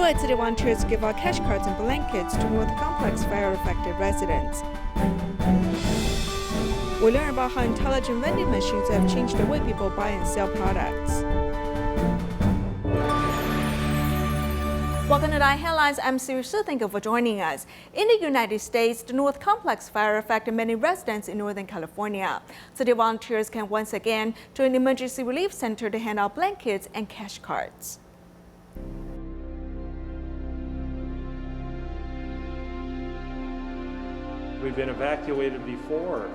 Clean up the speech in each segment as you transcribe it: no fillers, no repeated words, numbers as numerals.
Meanwhile, city volunteers give out cash cards and blankets to North Complex fire-affected residents. We learn about how intelligent vending machines have changed the way people buy and sell products. Welcome to DaAi Headlines. I'm Siri Su. Thank you for joining us. In the United States, the North Complex fire affected many residents in Northern California. City volunteers can once again join the emergency relief center to hand out blankets and cash cards. We've been evacuated before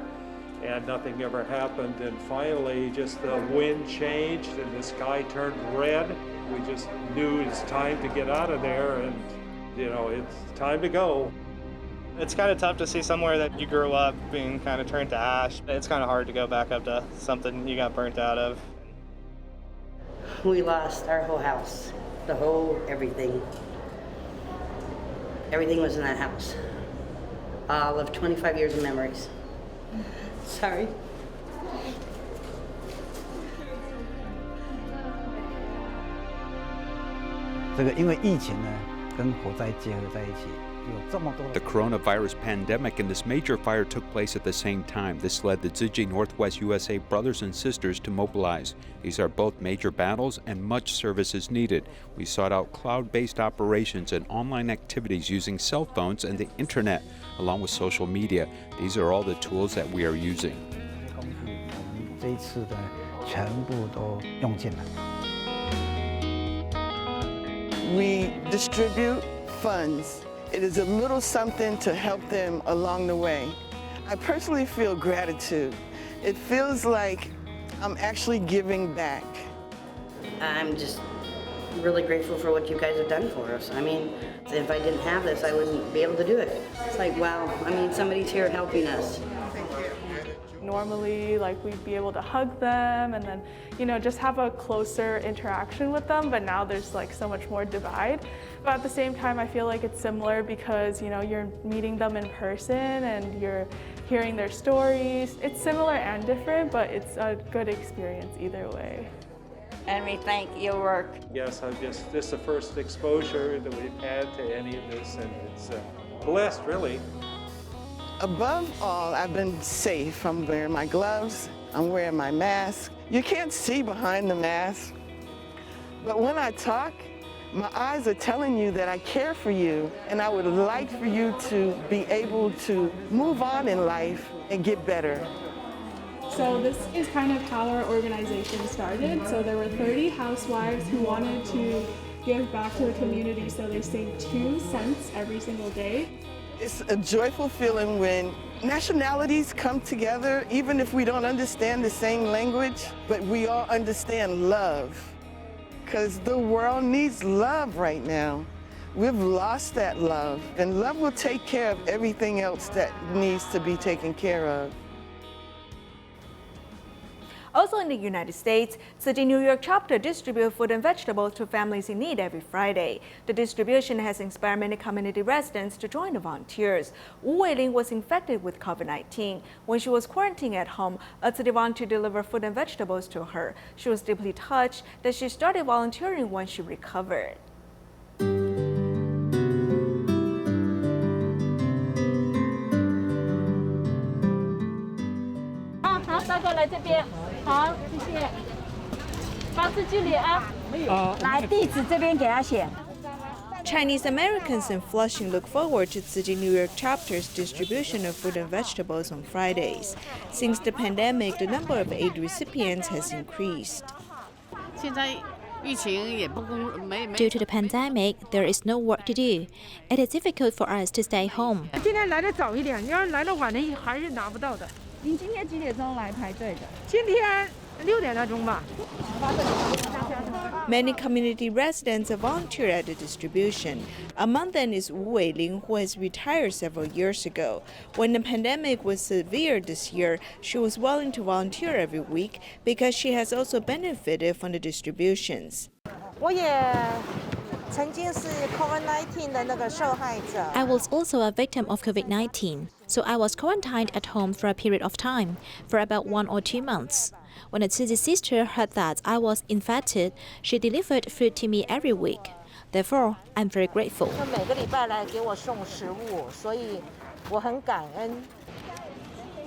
and nothing ever happened, and finally just the wind changed and the sky turned red. We just knew it's time to get out of there, and it's time to go. It's kind of tough to see somewhere that you grew up being kind of turned to ash. It's kind of hard to go back up to something you got burnt out of. We lost our whole house, everything. Everything was in that house. All of 25 years of memories. Sorry. The coronavirus pandemic and this major fire took place at the same time. This led the Tzu Chi Northwest USA brothers and sisters to mobilize. These are both major battles and much service is needed. We sought out cloud-based operations and online activities using cell phones and the internet, along with social media. These are all the tools that we are using. We distribute funds. It is a little something to help them along the way. I personally feel gratitude. It feels like I'm actually giving back. I'm just really grateful for what you guys have done for us. I mean, if I didn't have this, I wouldn't be able to do it. It's like, wow, somebody's here helping us. Normally, we'd be able to hug them and then, just have a closer interaction with them, but now there's so much more divide. But at the same time, I feel like it's similar because, you're meeting them in person and you're hearing their stories. It's similar and different, but it's a good experience either way. And we thank your work. Yes, this is the first exposure that we've had to any of this, and it's blessed, really. Above all, I've been safe. I'm wearing my gloves, I'm wearing my mask. You can't see behind the mask, but when I talk, my eyes are telling you that I care for you, and I would like for you to be able to move on in life and get better. So this is kind of how our organization started. So there were 30 housewives who wanted to give back to the community, so they saved 2 cents every single day. It's a joyful feeling when nationalities come together, even if we don't understand the same language, but we all understand love. Because the world needs love right now. We've lost that love, and love will take care of everything else that needs to be taken care of. Also in the United States, Tzu Chi New York chapter distributes food and vegetables to families in need every Friday. The distribution has inspired many community residents to join the volunteers. Weilin was infected with COVID-19. When she was quarantining at home, a Tzu Chi volunteer delivered food and vegetables to her. She was deeply touched that she started volunteering when she recovered. Chinese Americans in Flushing look forward to Tzu Chi New York chapter's distribution of food and vegetables on Fridays. Since the pandemic, the number of aid recipients has increased. Due to the pandemic, there is no work to do. It is difficult for us to stay home. Many community residents have volunteered at the distribution. Among them is Weilin, who has retired several years ago. When the pandemic was severe this year, she was willing to volunteer every week because she has also benefited from the distributions. I was also a victim of COVID-19, so I was quarantined at home for a period of time, for about 1 or 2 months. When a Tzu Chi sister heard that I was infected, she delivered food to me every week. Therefore, I'm very grateful. 每个礼拜来给我送食物，所以我很感恩。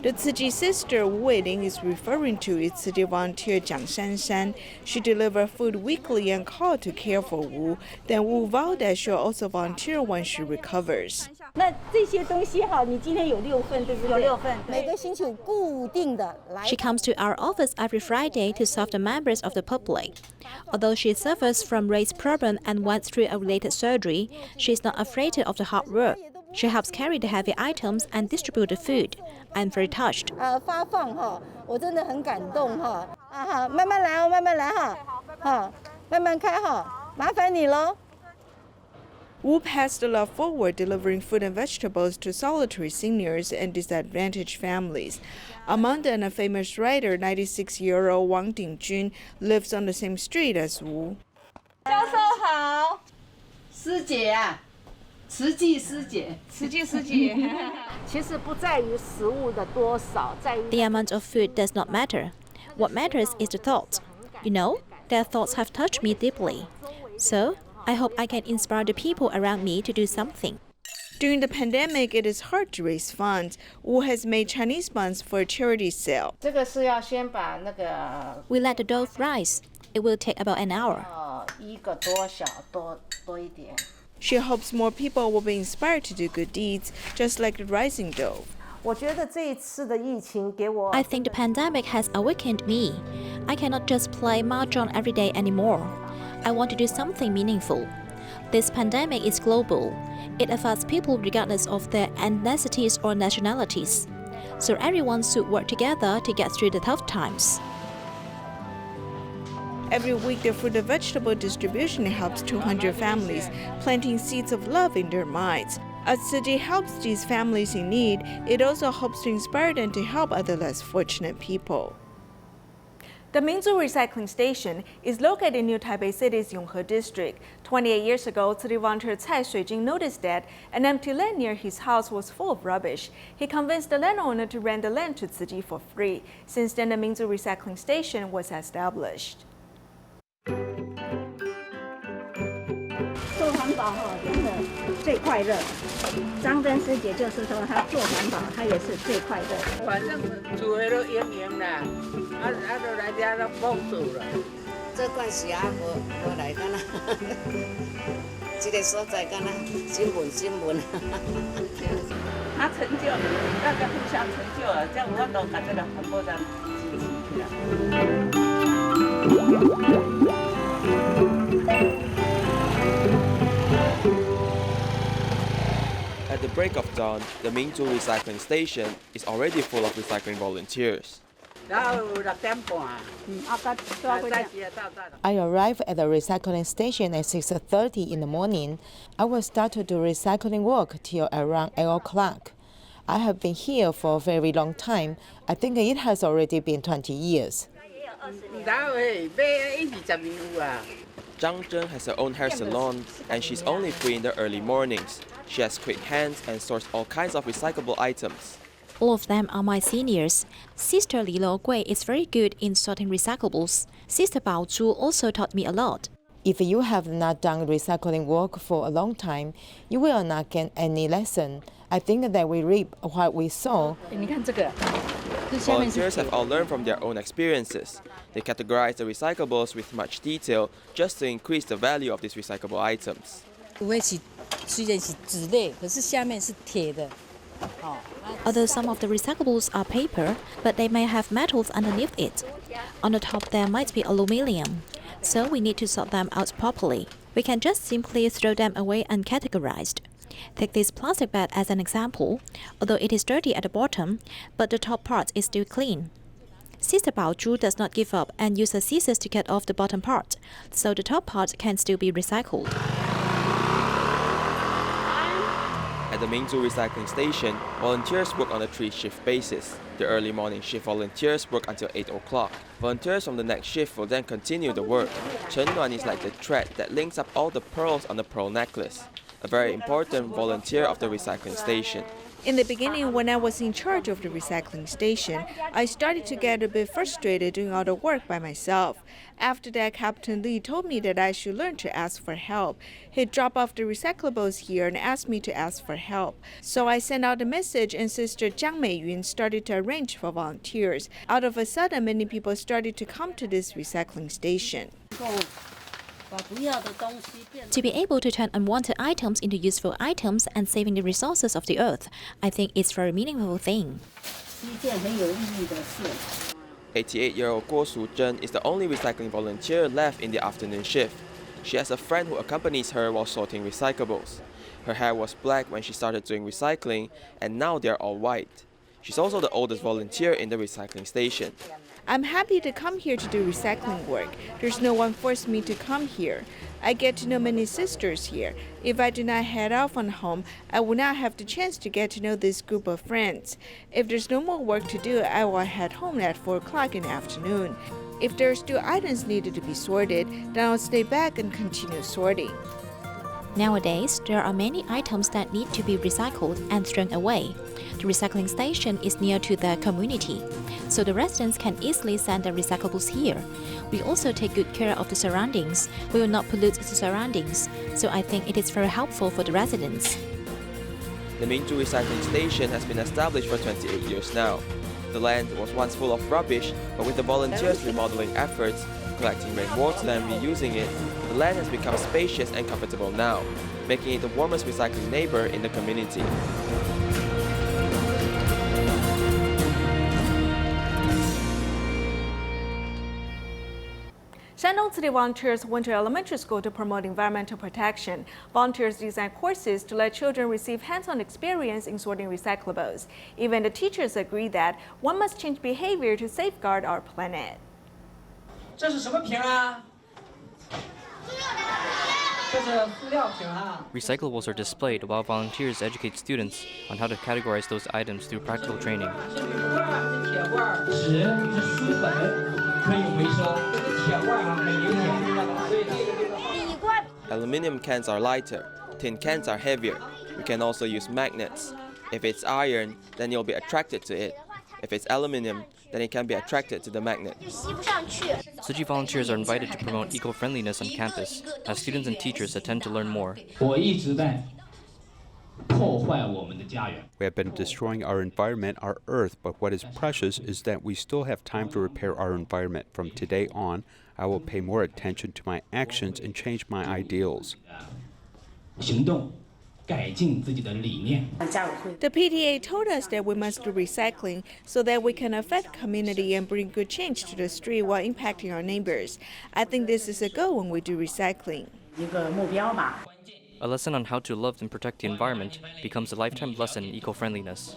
The Tzu Chi sister Weilin is referring to is Tzu Chi volunteer Jiang Shanshan. She delivers food weekly and called to care for Wu. Then Wu vowed that she'll also volunteer when she recovers. 那这些东西哈，你今天有6份，对不对？有6份，每个星期有固定的来。 She comes to our office every Friday to serve the members of the public. Although she suffers from race problem and went through a related surgery, she is not afraid of the hard work. She helps carry the heavy items and distribute the food. I'm very touched. 发放哈，我真的很感动哈。慢慢来哦，慢慢来哈，慢慢开哈，麻烦你喽。 Wu passed the love forward, delivering food and vegetables to solitary seniors and disadvantaged families. Among them, a famous writer, 96-year-old Wang Dingjun, lives on the same street as Wu. 教授好，师姐啊，慈济师姐，慈济师姐。其实不在于食物的多少，在于 The amount of food does not matter. What matters is the thought. You know, their thoughts have touched me deeply. So, I hope I can inspire the people around me to do something. During the pandemic, it is hard to raise funds. Wu has made Chinese buns for a charity sale. 这个是要先把那个 We let the dough rise. It will take about an hour. 1个多小多一点。 She hopes more people will be inspired to do good deeds, just like the rising dough. 我觉得这一次的疫情给我 I think the pandemic has awakened me. I cannot just play mahjong every day anymore. I want to do something meaningful. This pandemic is global. It affects people regardless of their ethnicities or nationalities. So everyone should work together to get through the tough times. Every week, the food and vegetable distribution helps 200 families, planting seeds of love in their minds. As Tzu Chi helps these families in need, it also hopes to inspire them to help other less fortunate people. The Mingzu Recycling Station is located in New Taipei City's Yonghe District. 28 years ago, Tzu Chi volunteer Cai Suijing noticed that an empty land near his house was full of rubbish. He convinced the landowner to rent the land to Tzu Chi for free. Since then, the Mingzu Recycling Station was established. 做环保哈，真的最快乐。张真师姐就是说，她做环保，她也是最快乐。反正厝的都营营啦，都来遮都帮助了。这关系啊，无来干啦，这个所在干啦，新闻。他成就，大家互相成就了，这样我都把这个环保站支持起来。 At the break of dawn, the Mingzu Recycling Station is already full of recycling volunteers. I arrived at the recycling station at 6:30 in the morning. I will start to do recycling work till around 8 o'clock. I have been here for a very long time. I think it has already been 20 years. Zhang Zhen has her own hair salon, and she's only free in the early mornings. She has quick hands and sorts all kinds of recyclable items. All of them are my seniors. Sister Li Lo Gui is very good in sorting recyclables. Sister Bao Zhu also taught me a lot. If you have not done recycling work for a long time, you will not get any lesson. I think that we reap what we sow. Volunteers have all learned from their own experiences. They categorize the recyclables with much detail just to increase the value of these recyclable items. Although some of the recyclables are paper, but they may have metals underneath it. On the top there might be aluminium. So we need to sort them out properly. We can just simply throw them away uncategorized. Take this plastic bag as an example. Although it is dirty at the bottom, but the top part is still clean. Sister Bao Zhu does not give up and uses scissors to cut off the bottom part, so the top part can still be recycled. At the Mingzu Recycling Station, volunteers work on a 3-shift basis. The early morning shift volunteers work until 8 o'clock. Volunteers from the next shift will then continue the work. Chen Nuan is like the thread that links up all the pearls on the pearl necklace, a very important volunteer of the recycling station. In the beginning, when I was in charge of the recycling station, I started to get a bit frustrated doing all the work by myself. After that, Captain Lee told me that I should learn to ask for help. He'd drop off the recyclables here and ask me to ask for help. So I sent out a message, and Sister Jiang Meiyun started to arrange for volunteers. Out of a sudden, many people started to come to this recycling station. To be able to turn unwanted items into useful items and saving the resources of the earth, I think it's a very meaningful thing. 88-year-old Guo Su-zhen is the only recycling volunteer left in the afternoon shift. She has a friend who accompanies her while sorting recyclables. Her hair was black when she started doing recycling, and now they're all white. She's also the oldest volunteer in the recycling station. I'm happy to come here to do recycling work. There's no one forced me to come here. I get to know many sisters here. If I do not head off on home, I will not have the chance to get to know this group of friends. If there's no more work to do, I will head home at 4 o'clock in the afternoon. If there are still items needed to be sorted, then I'll stay back and continue sorting. Nowadays, there are many items that need to be recycled and thrown away. The recycling station is near to the community, so the residents can easily send their recyclables here. We also take good care of the surroundings. We will not pollute the surroundings, so I think it is very helpful for the residents. The Minju recycling station has been established for 28 years now. The land was once full of rubbish, but with the volunteers' remodeling efforts, collecting rainwater and reusing it, the land has become spacious and comfortable now, making it the warmest recycling neighbor in the community. Shandong City volunteers went to elementary school to promote environmental protection. Volunteers designed courses to let children receive hands-on experience in sorting recyclables. Even the teachers agree that one must change behavior to safeguard our planet. Recyclables are displayed while volunteers educate students on how to categorize those items through practical training. Aluminium cans are lighter, tin cans are heavier. We can also use magnets. If it's iron, then you'll be attracted to it. If it's aluminium, then it can be attracted to the magnet. Tzu Chi volunteers are invited to promote eco-friendliness on campus, as students and teachers attend to learn more. We have been destroying our environment, our Earth, but what is precious is that we still have time to repair our environment. From today on, I will pay more attention to my actions and change my ideals. The PTA told us that we must do recycling so that we can affect community and bring good change to the street while impacting our neighbors. I think this is a goal when we do recycling. A lesson on how to love and protect the environment becomes a lifetime lesson in eco-friendliness.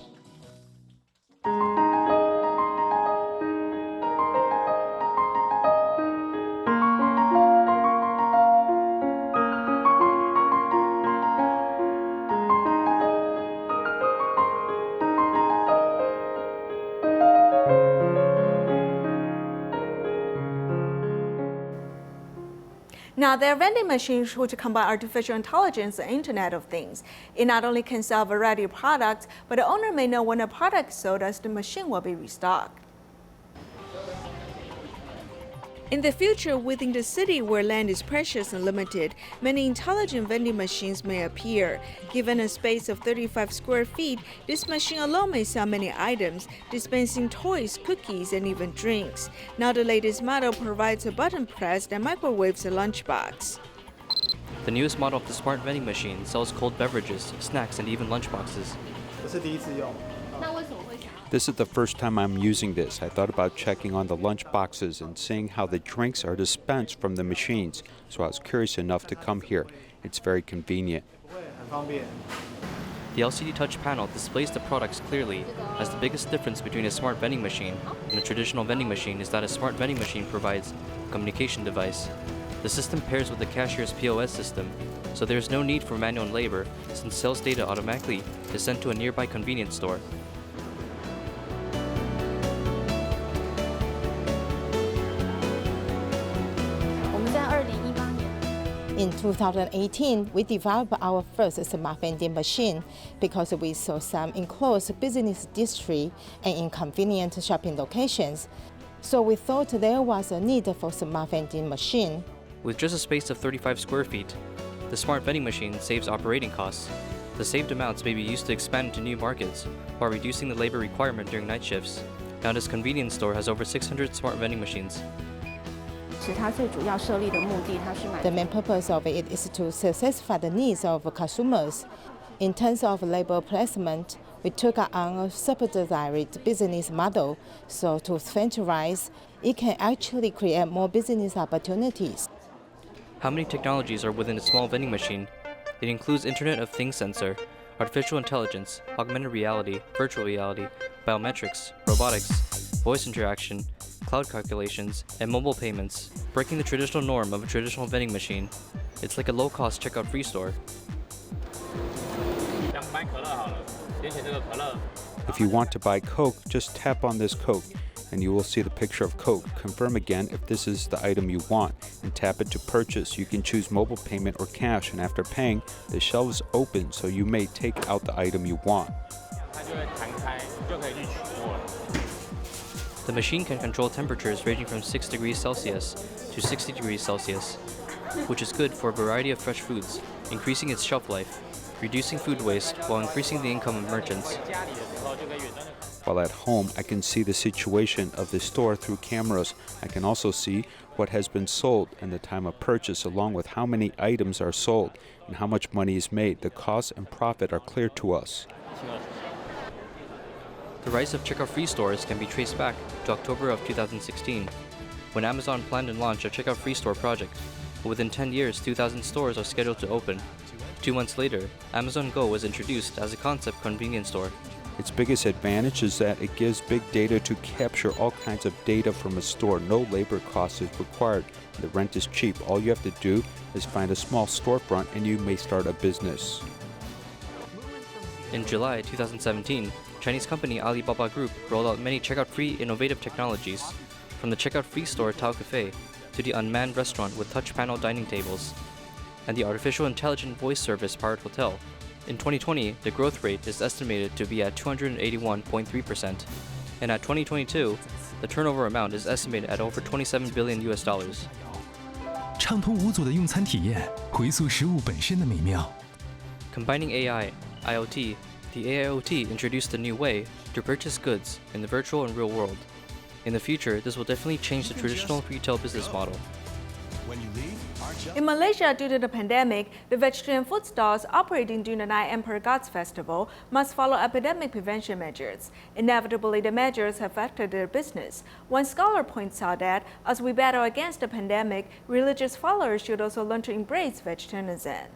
Now, there are vending machines which combine artificial intelligence and Internet of Things. It not only can sell a variety of products, but the owner may know when a product is sold as the machine will be restocked. In the future, within the city where land is precious and limited, many intelligent vending machines may appear. Given a space of 35 square feet, this machine alone may sell many items, dispensing toys, cookies, and even drinks. Now the latest model provides a button press that microwaves a lunchbox. The newest model of the smart vending machine sells cold beverages, snacks, and even lunchboxes. This is the first time I'm using this. I thought about checking on the lunch boxes and seeing how the drinks are dispensed from the machines, so I was curious enough to come here. It's very convenient. The LCD touch panel displays the products clearly, as the biggest difference between a smart vending machine and a traditional vending machine is that a smart vending machine provides a communication device. The system pairs with the cashier's POS system, so there is no need for manual labor since sales data automatically is sent to a nearby convenience store. In 2018, we developed our first smart vending machine because we saw some enclosed business districts and inconvenient shopping locations. So we thought there was a need for smart vending machine. With just a space of 35 square feet, the smart vending machine saves operating costs. The saved amounts may be used to expand into new markets while reducing the labor requirement during night shifts. Now this convenience store has over 600 smart vending machines. The main purpose of it is to satisfy the needs of consumers. In terms of labor placement, we took on a subsidized business model, so to franchise, it can actually create more business opportunities. How many technologies are within a small vending machine? It includes Internet of Things sensor, artificial intelligence, augmented reality, virtual reality, biometrics, robotics, voice interaction, cloud calculations, and mobile payments, breaking the traditional norm of a traditional vending machine. It's like a low-cost checkout-free store. If you want to buy Coke, just tap on this Coke, and you will see the picture of Coke. Confirm again if this is the item you want, and tap it to purchase. You can choose mobile payment or cash, and after paying, the shelves open so you may take out the item you want. The machine can control temperatures ranging from 6 degrees Celsius to 60 degrees Celsius, which is good for a variety of fresh foods, increasing its shelf life, reducing food waste while increasing the income of merchants. While at home, I can see the situation of the store through cameras. I can also see what has been sold and the time of purchase, along with how many items are sold and how much money is made. The cost and profit are clear to us. The rise of checkout-free stores can be traced back to October of 2016, when Amazon planned and launched a checkout-free store project. But within 10 years, 2,000 stores are scheduled to open. 2 months later, Amazon Go was introduced as a concept convenience store. Its biggest advantage is that it gives big data to capture all kinds of data from a store. No labor cost is required. The rent is cheap. All you have to do is find a small storefront and you may start a business. In July 2017, Chinese company Alibaba Group rolled out many checkout-free innovative technologies, from the checkout-free store Tao Cafe to the unmanned restaurant with touch panel dining tables, and the artificial intelligent voice service powered hotel. In 2020, the growth rate is estimated to be at 281.3%, and at 2022, the turnover amount is estimated at over $27 billion US. 畅通无阻的用餐体验，回溯食物本身的美妙。 Combining AI, IoT, the AIoT introduced a new way to purchase goods in the virtual and real world. In the future, this will definitely change the traditional retail business model. In Malaysia, due to the pandemic, the vegetarian food stalls operating during the Nine Emperor Gods Festival must follow epidemic prevention measures. Inevitably, the measures have affected their business. One scholar points out that as we battle against the pandemic, religious followers should also learn to embrace vegetarianism.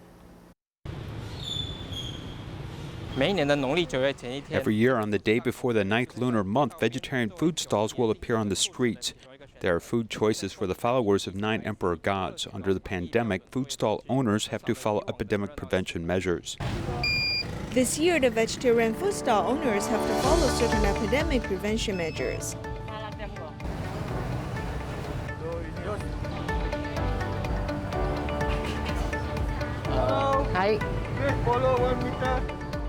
Every year on the day before the 9th lunar month, vegetarian food stalls will appear on the streets. There are food choices for the followers of 9 emperor gods. Under the pandemic, food stall owners have to follow epidemic prevention measures. This year, the vegetarian food stall owners have to follow certain epidemic prevention measures. Hi. Follow 1 meter.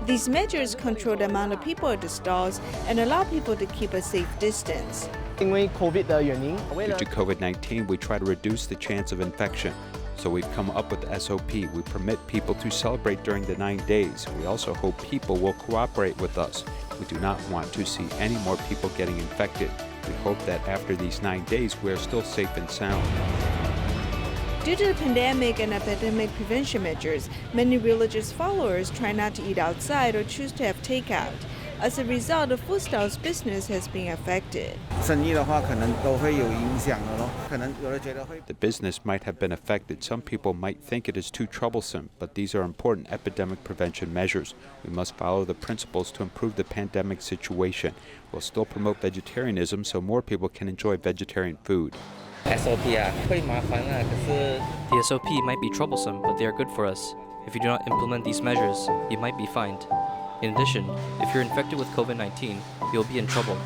These measures control the amount of people at the stalls and allow people to keep a safe distance. Due to COVID-19, we try to reduce the chance of infection. So we've come up with the SOP. We permit people to celebrate during the 9 days. We also hope people will cooperate with us. We do not want to see any more people getting infected. We hope that after these 9 days, we are still safe and sound. Due to the pandemic and epidemic prevention measures, many religious followers try not to eat outside or choose to have takeout. As a result, the food stall's business has been affected. The business might have been affected. Some people might think it is too troublesome, but these are important epidemic prevention measures. We must follow the principles to improve the pandemic situation. We'll still promote vegetarianism so more people can enjoy vegetarian food. The SOP might be troublesome, but they are good for us. If you do not implement these measures, you might be fined. In addition, if you're infected with COVID-19, you'll be in trouble.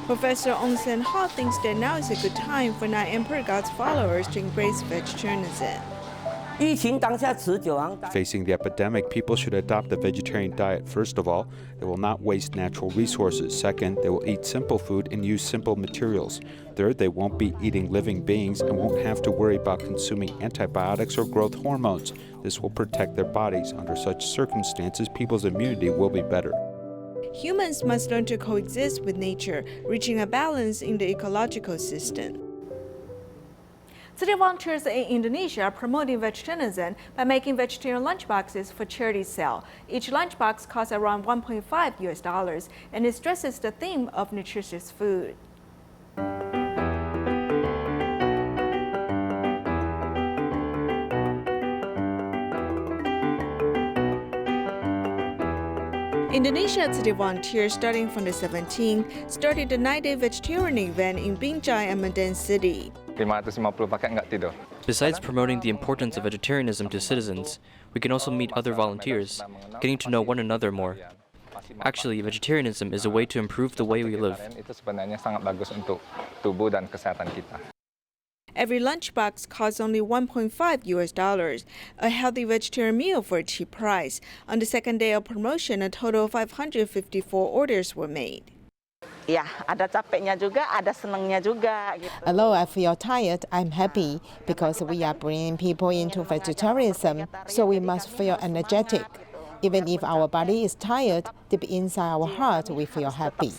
Professor Ong Sen-ha thinks that now is a good time for 9 Emperor Gods followers to embrace vegetarianism. Facing the epidemic, people should adopt a vegetarian diet. First of all, they will not waste natural resources. Second, they will eat simple food and use simple materials. Third, they won't be eating living beings and won't have to worry about consuming antibiotics or growth hormones. This will protect their bodies. Under such circumstances, people's immunity will be better. Humans must learn to coexist with nature, reaching a balance in the ecological system. City volunteers in Indonesia are promoting vegetarianism by making vegetarian lunchboxes for charity sale. Each lunchbox costs around $1.5 and it stresses the theme of nutritious food. Indonesia City volunteers, starting from the 17th, started the 9-day vegetarian event in Binjai and Medan City. Besides promoting the importance of vegetarianism to citizens, we can also meet other volunteers, getting to know one another more. Actually, vegetarianism is a way to improve the way we live. Every lunchbox costs only $1.5. A healthy vegetarian meal for a cheap price. On the second day of promotion, a total of 554 orders were made. Ya, ada capeknya juga, ada senangnya juga. Although I feel tired, I'm happy because we are bringing people into vegetarianism, so we must feel energetic. Even if our body is tired, deep inside our heart, we feel happy.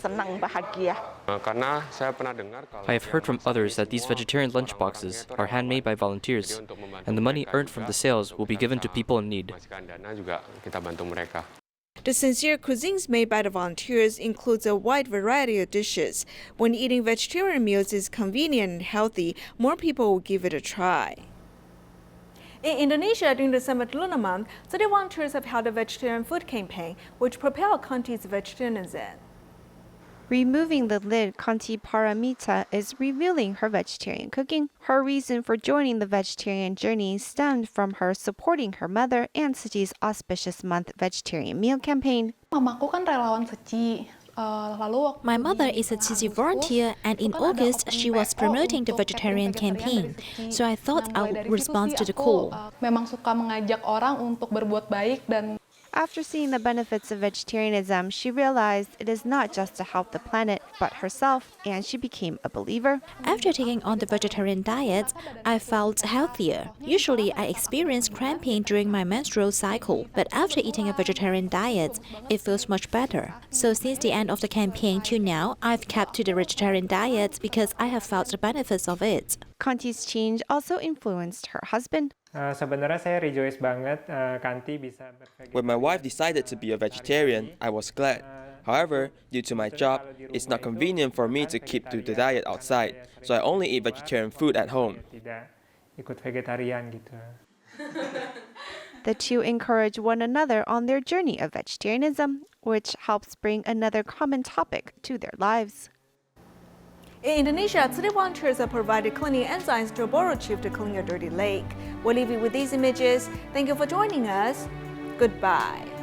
I have heard from others that these vegetarian lunchboxes are handmade by volunteers, and the money earned from the sales will be given to people in need. The sincere cuisines made by the volunteers includes a wide variety of dishes. When eating vegetarian meals is convenient and healthy, more people will give it a try. In Indonesia, during the Summit Lunar Month, city volunteers have held a vegetarian food campaign, which propelled Conti's vegetarianism. Removing the lid, Conti Paramita is revealing her vegetarian cooking. Her reason for joining the vegetarian journey stemmed from her supporting her mother and Tzuchi's auspicious month vegetarian meal campaign. Mamaku kan relawan Tzu Chi. My mother is a Tzu Chi volunteer, and in August she was promoting the vegetarian campaign, so I thought I would respond to the call. Memang suka mengajak orang untuk berbuat baik dan. After seeing the benefits of vegetarianism, she realized it is not just to help the planet, but herself, and she became a believer. After taking on the vegetarian diet, I felt healthier. Usually, I experience cramping during my menstrual cycle, but after eating a vegetarian diet, it feels much better. So since the end of the campaign till now, I've kept to the vegetarian diet because I have felt the benefits of it. Conti's change also influenced her husband. Sebenarnya saya rejoice banget Kanti bisa When my wife decided to be a vegetarian, I was glad. However, due to my job, it's not convenient for me to keep to the diet outside, so I only eat vegetarian food at home. Tidak ikut vegetarian gitu. The two encourage one another on their journey of vegetarianism, which helps bring another common topic to their lives. In Indonesia, city volunteers have provided cleaning enzymes to a borrowed chief to clean a dirty lake. We'll leave you with these images. Thank you for joining us. Goodbye.